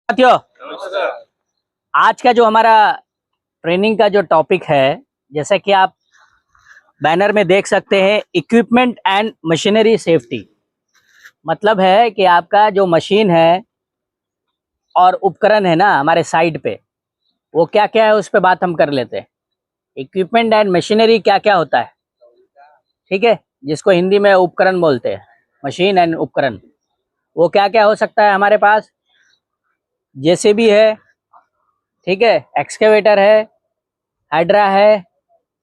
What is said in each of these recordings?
साथियों, आज का जो हमारा ट्रेनिंग का जो टॉपिक है, जैसा कि आप बैनर में देख सकते हैं, इक्विपमेंट एंड मशीनरी सेफ्टी। मतलब है कि आपका जो मशीन है और उपकरण है ना हमारे साइड पे, वो क्या क्या है उस पर बात हम कर लेते हैं। इक्विपमेंट एंड मशीनरी क्या क्या होता है, ठीक है, जिसको हिंदी में उपकरण बोलते हैं, मशीन एंड उपकरण। वो क्या क्या हो सकता है हमारे पास? जेसीबी है, ठीक है, एक्सकेवेटर है, हाइड्रा है,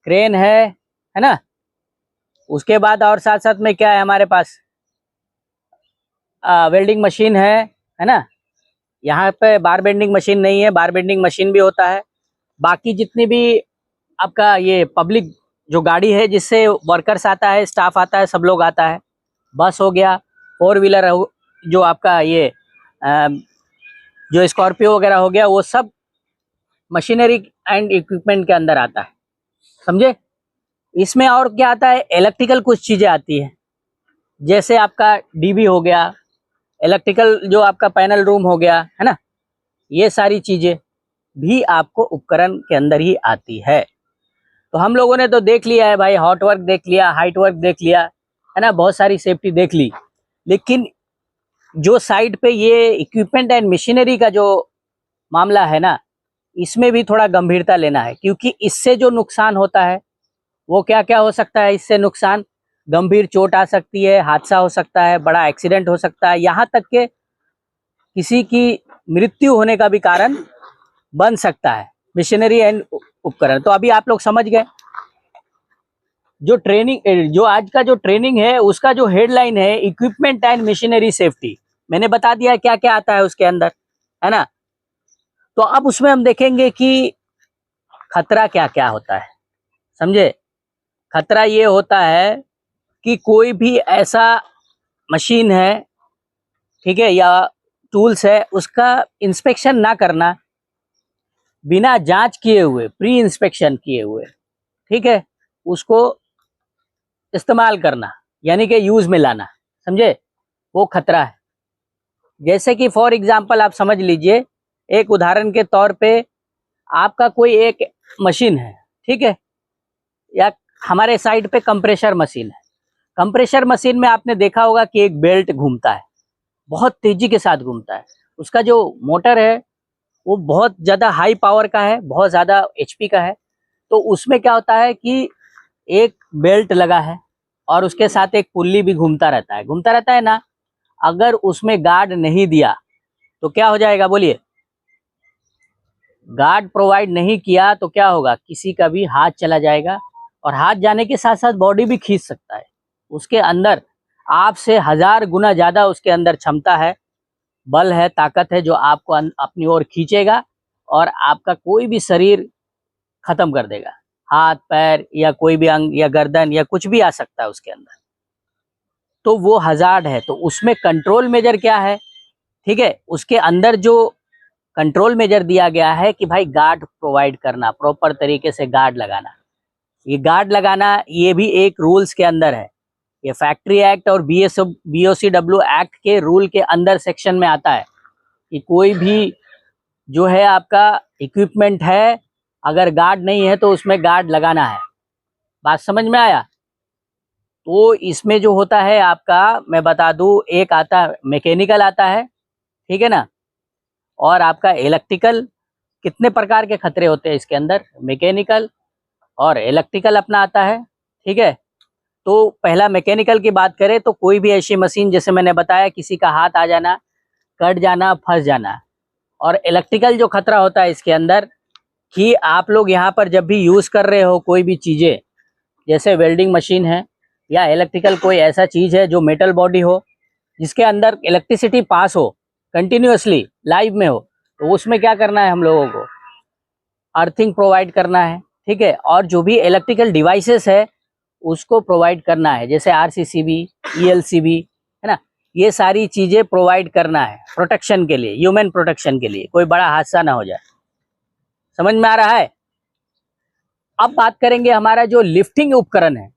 क्रेन है ना। उसके बाद और साथ साथ में क्या है हमारे पास? वेल्डिंग मशीन है ना। यहाँ पे बार बेंडिंग मशीन नहीं है, बार बेंडिंग मशीन भी होता है। बाकी जितनी भी आपका ये पब्लिक जो गाड़ी है जिससे वर्कर्स आता है, स्टाफ आता है, सब लोग आता है, बस हो गया, फोर व्हीलर जो आपका ये जो स्कॉर्पियो वगैरह हो गया, वो सब मशीनरी एंड इक्विपमेंट के अंदर आता है, समझे। इसमें और क्या आता है? इलेक्ट्रिकल कुछ चीज़ें आती है, जैसे आपका डीबी हो गया, इलेक्ट्रिकल जो आपका पैनल रूम हो गया, है ना। ये सारी चीज़ें भी आपको उपकरण के अंदर ही आती है। तो हम लोगों ने तो देख लिया है भाई, हॉट वर्क देख लिया, हाइट वर्क देख लिया, है ना, बहुत सारी सेफ्टी देख ली। लेकिन जो साइड पे ये इक्विपमेंट एंड मशीनरी का जो मामला है ना, इसमें भी थोड़ा गंभीरता लेना है, क्योंकि इससे जो नुकसान होता है वो क्या क्या हो सकता है? इससे नुकसान गंभीर चोट आ सकती है, हादसा हो सकता है, बड़ा एक्सीडेंट हो सकता है, यहाँ तक के किसी की मृत्यु होने का भी कारण बन सकता है मशीनरी एंड उपकरण। तो अभी आप लोग समझ गए। जो ट्रेनिंग, जो आज का जो ट्रेनिंग है, उसका जो हेडलाइन है इक्विपमेंट एंड मशीनरी सेफ्टी, मैंने बता दिया क्या क्या आता है उसके अंदर, है ना। तो अब उसमें हम देखेंगे कि खतरा क्या क्या होता है, समझे। खतरा ये होता है कि कोई भी ऐसा मशीन है, ठीक है, या टूल्स है, उसका इंस्पेक्शन ना करना, बिना जांच किए हुए, प्री इंस्पेक्शन किए हुए, ठीक है, उसको इस्तेमाल करना, यानी कि यूज में लाना, समझे, वो खतरा है। जैसे कि फॉर एग्जांपल आप समझ लीजिए, एक उदाहरण के तौर पे आपका कोई एक मशीन है, ठीक है, या हमारे साइड पे कंप्रेशर मशीन है। कंप्रेशर मशीन में आपने देखा होगा कि एक बेल्ट घूमता है, बहुत तेजी के साथ घूमता है। उसका जो मोटर है वो बहुत ज़्यादा हाई पावर का है, बहुत ज़्यादा एचपी का है। तो उसमें क्या होता है कि एक बेल्ट लगा है और उसके साथ एक पुल्ली भी घूमता रहता है ना। अगर उसमें गार्ड नहीं दिया तो क्या हो जाएगा, बोलिए। गार्ड प्रोवाइड नहीं किया तो क्या होगा? किसी का भी हाथ चला जाएगा, और हाथ जाने के साथ साथ बॉडी भी खींच सकता है। उसके अंदर आपसे 1000 गुना ज़्यादा उसके अंदर क्षमता है, बल है, ताकत है, जो आपको अपनी ओर खींचेगा और आपका कोई भी शरीर खत्म कर देगा। हाथ पैर या कोई भी अंग या गर्दन या कुछ भी आ सकता है उसके अंदर। तो वो हजार्ड है। तो उसमें कंट्रोल मेजर क्या है, ठीक है, उसके अंदर जो कंट्रोल मेजर दिया गया है कि भाई गार्ड प्रोवाइड करना, प्रॉपर तरीके से गार्ड लगाना। ये गार्ड लगाना ये भी एक रूल्स के अंदर है। ये फैक्ट्री एक्ट और BOCW एक्ट के रूल के अंदर सेक्शन में आता है कि कोई भी जो है आपका इक्विपमेंट है, अगर गार्ड नहीं है तो उसमें गार्ड लगाना है। बात समझ में आया? तो इसमें जो होता है आपका, मैं बता दूं, एक आता है मैकेनिकल आता है, ठीक है ना, और आपका इलेक्ट्रिकल। कितने प्रकार के खतरे होते हैं इसके अंदर? मैकेनिकल और इलेक्ट्रिकल अपना आता है, ठीक है। तो पहला मैकेनिकल की बात करें तो कोई भी ऐसी मशीन, जैसे मैंने बताया, किसी का हाथ आ जाना, कट जाना, फंस जाना। और इलेक्ट्रिकल जो खतरा होता है इसके अंदर कि आप लोग यहाँ पर जब भी यूज़ कर रहे हो कोई भी चीज़ें, जैसे वेल्डिंग मशीन है या इलेक्ट्रिकल कोई ऐसा चीज़ है जो मेटल बॉडी हो, जिसके अंदर इलेक्ट्रिसिटी पास हो, कंटिन्यूअसली लाइव में हो, तो उसमें क्या करना है हम लोगों को? अर्थिंग प्रोवाइड करना है, ठीक है। और जो भी इलेक्ट्रिकल डिवाइसेस है उसको प्रोवाइड करना है, जैसे RCCB, ELCB, है ना। ये सारी चीज़ें प्रोवाइड करना है प्रोटेक्शन के लिए, ह्यूमन प्रोटेक्शन के लिए, कोई बड़ा हादसा ना हो जाए। समझ में आ रहा है? अब बात करेंगे हमारा जो लिफ्टिंग उपकरण है।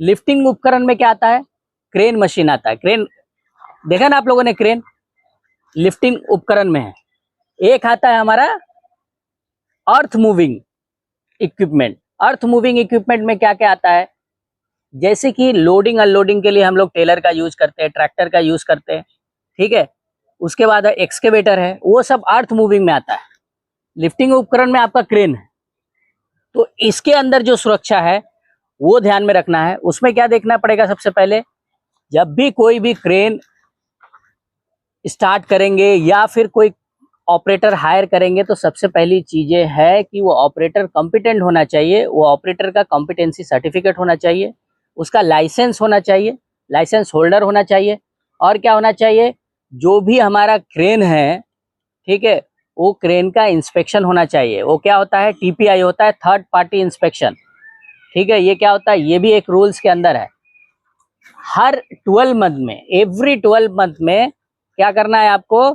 लिफ्टिंग उपकरण में क्या आता है? क्रेन मशीन आता है। क्रेन देखा ना आप लोगों ने? क्रेन लिफ्टिंग उपकरण में है। एक आता है हमारा earth moving equipment. Earth moving equipment में क्या क्या आता है, जैसे कि लोडिंग अनलोडिंग के लिए हम लोग टेलर का यूज करते हैं, ट्रैक्टर का यूज करते हैं, ठीक है। उसके बाद एक्सकेवेटर है, वो सब अर्थ मूविंग में आता है। लिफ्टिंग उपकरण में आपका क्रेन है, तो इसके अंदर जो सुरक्षा है वो ध्यान में रखना है। उसमें क्या देखना पड़ेगा, सबसे पहले जब भी कोई भी क्रेन स्टार्ट करेंगे या फिर कोई ऑपरेटर हायर करेंगे, तो सबसे पहली चीजें है कि वो ऑपरेटर कॉम्पिटेंट होना चाहिए, वो ऑपरेटर का कॉम्पिटेंसी सर्टिफिकेट होना चाहिए, उसका लाइसेंस होना चाहिए, लाइसेंस होल्डर होना चाहिए, और क्या होना चाहिए, जो भी हमारा क्रेन है, ठीक है, वो क्रेन का इंस्पेक्शन होना चाहिए। वो क्या होता है, टीपीआई होता है, थर्ड पार्टी इंस्पेक्शन, ठीक है। ये क्या होता है, ये भी एक रूल्स के अंदर है। हर 12 मंथ में, एवरी 12 मंथ में क्या करना है आपको,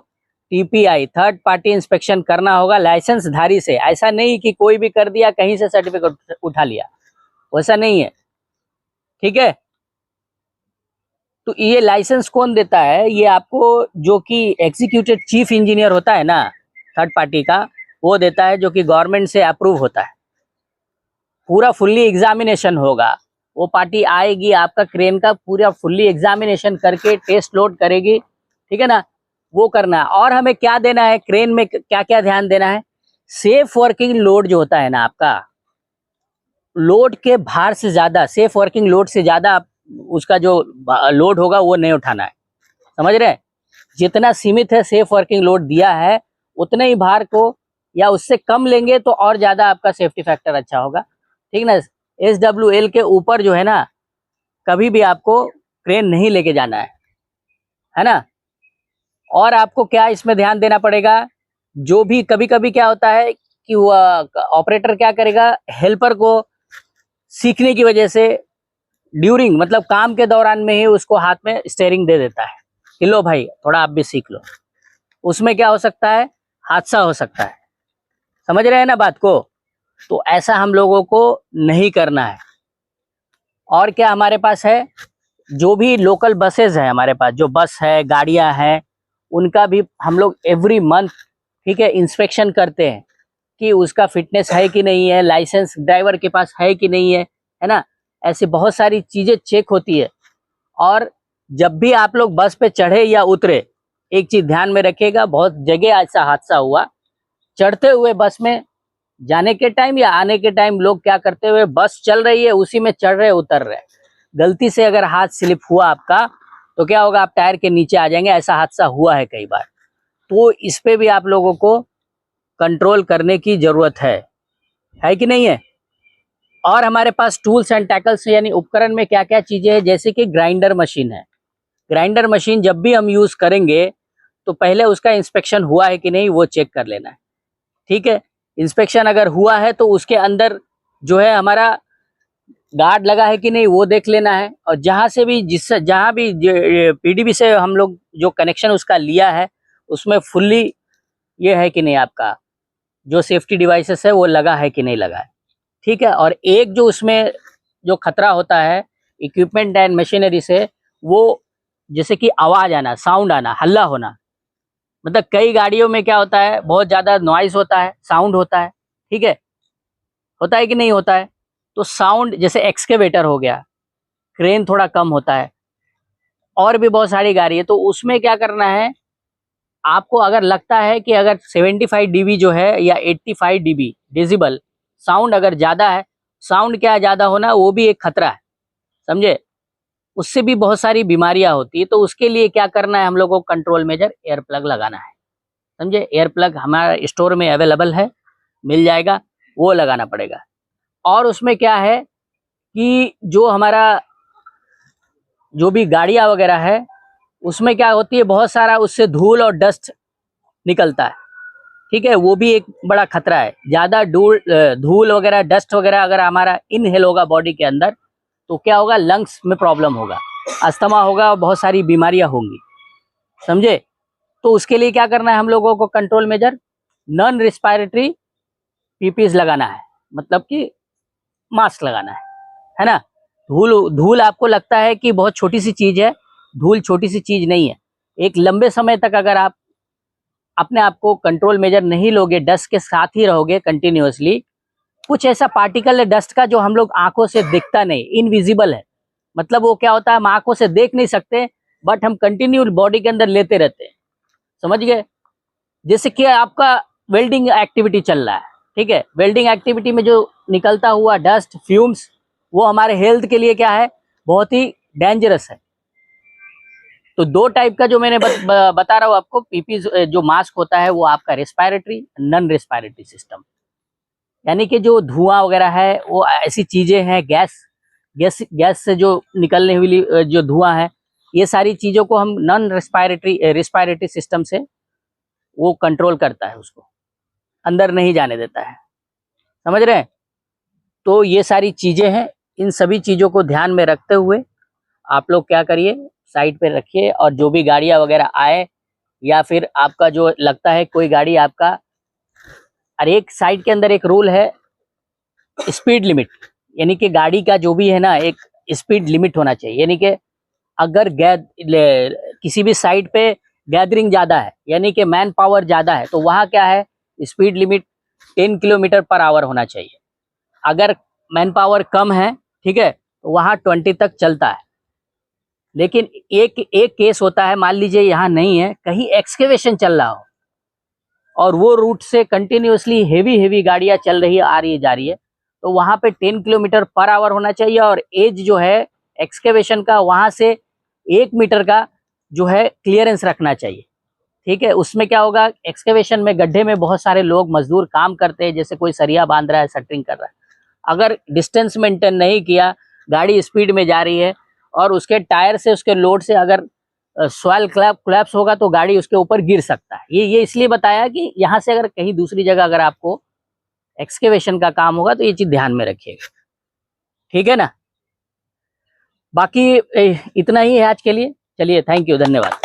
टीपीआई थर्ड पार्टी इंस्पेक्शन करना होगा लाइसेंस धारी से। ऐसा नहीं कि कोई भी कर दिया, कहीं से सर्टिफिकेट उठा लिया, वैसा नहीं है, ठीक है। तो ये लाइसेंस कौन देता है, ये आपको जो कि एग्जीक्यूटिव चीफ इंजीनियर होता है ना थर्ड पार्टी का, वो देता है, जो कि गवर्नमेंट से अप्रूव होता है। पूरा फुल्ली एग्जामिनेशन होगा, वो पार्टी आएगी, आपका क्रेन का पूरा फुल्ली एग्जामिनेशन करके टेस्ट लोड करेगी, ठीक है ना। वो करना है। और हमें क्या देना है, क्रेन में क्या क्या ध्यान देना है, सेफ वर्किंग लोड जो होता है ना आपका, लोड के भार से ज्यादा, सेफ वर्किंग लोड से ज्यादा उसका जो लोड होगा वो नहीं उठाना है, समझ रहे हैं। जितना सीमित है सेफ वर्किंग लोड दिया है, उतने ही भार को या उससे कम लेंगे तो और ज्यादा आपका सेफ्टी फैक्टर अच्छा होगा, ठीक ना। SWL के ऊपर जो है ना, कभी भी आपको क्रेन नहीं लेके जाना है ना। और आपको क्या इसमें ध्यान देना पड़ेगा, जो भी कभी कभी क्या होता है कि वो ऑपरेटर क्या करेगा, हेल्पर को सीखने की वजह से ड्यूरिंग, मतलब काम के दौरान में ही उसको हाथ में स्टीयरिंग दे देता है कि लो भाई थोड़ा आप भी सीख लो। उसमें क्या हो सकता है, हादसा हो सकता है, समझ रहे हैं ना बात को। तो ऐसा हम लोगों को नहीं करना है। और क्या हमारे पास है, जो भी लोकल बसेज है हमारे पास, जो बस है, गाड़ियां हैं, उनका भी हम लोग एवरी मंथ, ठीक है, इंस्पेक्शन करते हैं कि उसका फिटनेस है कि नहीं है, लाइसेंस ड्राइवर के पास है कि नहीं है ना। ऐसी बहुत सारी चीजें चेक होती है। और जब भी आप लोग बस पे चढ़े या उतरे, एक चीज ध्यान में रखिएगा, बहुत जगह ऐसा हादसा हुआ, चढ़ते हुए बस में जाने के टाइम या आने के टाइम लोग क्या करते हुए, बस चल रही है उसी में चढ़ रहे उतर रहे, गलती से अगर हाथ स्लिप हुआ आपका तो क्या होगा, आप टायर के नीचे आ जाएंगे। ऐसा हादसा हुआ है कई बार। तो इस पे भी आप लोगों को कंट्रोल करने की जरूरत है कि नहीं है। और हमारे पास टूल्स एंड टैकल्स यानी उपकरण में क्या क्या चीजें हैं, जैसे कि ग्राइंडर मशीन है। ग्राइंडर मशीन जब भी हम यूज करेंगे तो पहले उसका इंस्पेक्शन हुआ है कि नहीं वो चेक कर लेना है, ठीक है। इंस्पेक्शन अगर हुआ है तो उसके अंदर जो है हमारा गार्ड लगा है कि नहीं वो देख लेना है। और जहां से भी जहां भी पीडीबी से हम लोग जो कनेक्शन उसका लिया है, उसमें फुल्ली ये है कि नहीं, आपका जो सेफ्टी डिवाइसेस है वो लगा है कि नहीं लगा है, ठीक है। और एक जो उसमें जो खतरा होता है इक्विपमेंट एंड मशीनरी से, वो जैसे कि आवाज आना, साउंड आना, हल्ला होना। मतलब कई गाड़ियों में क्या होता है, बहुत ज्यादा नॉइज होता है, साउंड होता है, ठीक है, होता है कि नहीं होता है। तो साउंड, जैसे एक्सकेवेटर हो गया, क्रेन थोड़ा कम होता है, और भी बहुत सारी गाड़ी है, तो उसमें क्या करना है आपको, अगर लगता है कि अगर 75 dB जो है या 85 dB डेसिबल साउंड अगर ज्यादा है, साउंड क्या ज्यादा होना वो भी एक खतरा है, समझे। उससे भी बहुत सारी बीमारियां होती है। तो उसके लिए क्या करना है, हम लोगों को कंट्रोल मेजर एयर प्लग लगाना है, समझे। एयर प्लग हमारा स्टोर में अवेलेबल है, मिल जाएगा, वो लगाना पड़ेगा। और उसमें क्या है कि जो हमारा जो भी गाड़ियां वगैरह है, उसमें क्या होती है, बहुत सारा उससे धूल और डस्ट निकलता है, ठीक है। वो भी एक बड़ा खतरा है। ज्यादा धूल वगैरह, डस्ट वगैरह अगर हमारा इनहेल होगा बॉडी के अंदर, तो क्या होगा, लंग्स में प्रॉब्लम होगा, अस्थमा होगा और बहुत सारी बीमारियां होंगी, समझे। तो उसके लिए क्या करना है हम लोगों को, control measure non respiratory PPs लगाना है, मतलब कि मास्क लगाना है ना। धूल धूल आपको लगता है कि बहुत छोटी सी चीज है, धूल छोटी सी चीज नहीं है। एक लंबे समय तक अगर आप अपने आप को कंट्रोल मेजर नहीं लोगे, डस्ट के साथ ही रहोगे कंटिन्यूअसली, कुछ ऐसा पार्टिकल है डस्ट का जो हम लोग आंखों से दिखता नहीं, इनविजिबल है। मतलब वो क्या होता है, हम आंखों से देख नहीं सकते बट हम कंटिन्यू बॉडी के अंदर लेते रहते हैं, समझ गए। जैसे कि आपका वेल्डिंग एक्टिविटी चल रहा है, ठीक है, वेल्डिंग एक्टिविटी में जो निकलता हुआ डस्ट फ्यूम्स, वो हमारे हेल्थ के लिए क्या है, बहुत ही डेंजरस है। तो दो टाइप का जो मैंने बता रहा हूँ आपको, पीपी जो मास्क होता है वो आपका रेस्पिरेटरी, नॉन रेस्पिरेटरी सिस्टम, यानी कि जो धुआं वगैरह है वो ऐसी चीजें हैं, गैस से जो निकलने वाली जो धुआं है, ये सारी चीजों को हम नॉन रेस्पिरेटरी सिस्टम से वो कंट्रोल करता है, उसको अंदर नहीं जाने देता है, समझ रहे हैं। तो ये सारी चीजें हैं, इन सभी चीजों को ध्यान में रखते हुए आप लोग क्या करिए, साइड पे रखिए, और जो भी गाड़ियां वगैरह आए या फिर आपका जो लगता है कोई गाड़ी आपका, और एक साइड के अंदर एक रूल है स्पीड लिमिट, यानी कि गाड़ी का जो भी है ना एक स्पीड लिमिट होना चाहिए। यानी कि अगर किसी भी साइड पे गैदरिंग ज़्यादा है, यानी कि मैन पावर ज़्यादा है, तो वहाँ क्या है, speed limit 10 kilometre per hour होना चाहिए। अगर मैन पावर कम है, ठीक है, तो वहाँ 20 तक चलता है। लेकिन एक केस होता है, मान लीजिए यहाँ नहीं है, कहीं एक्सकेवेशन चल रहा हो और वो रूट से कंटिन्यूअसली हेवी गाड़ियाँ चल रही है, आ रही है, जा रही है, तो वहाँ पे 10 किलोमीटर पर आवर होना चाहिए। और एज जो है एक्सकेवेशन का, वहाँ से 1 मीटर का जो है क्लियरेंस रखना चाहिए, ठीक है। उसमें क्या होगा, एक्सकेवेशन में गड्ढे में बहुत सारे लोग मजदूर काम करते हैं, जैसे कोई सरिया बांध रहा है, शटरिंग कर रहा है, अगर डिस्टेंस मेंटेन नहीं किया, गाड़ी स्पीड में जा रही है और उसके टायर से, उसके लोड से अगर सॉइल कोलैप्स होगा तो गाड़ी उसके ऊपर गिर सकता है। ये इसलिए बताया कि यहाँ से अगर कहीं दूसरी जगह अगर आपको एक्सकेवेशन का काम होगा तो ये चीज ध्यान में रखिएगा, ठीक है ना। बाकी इतना ही है आज के लिए, चलिए, थैंक यू, धन्यवाद।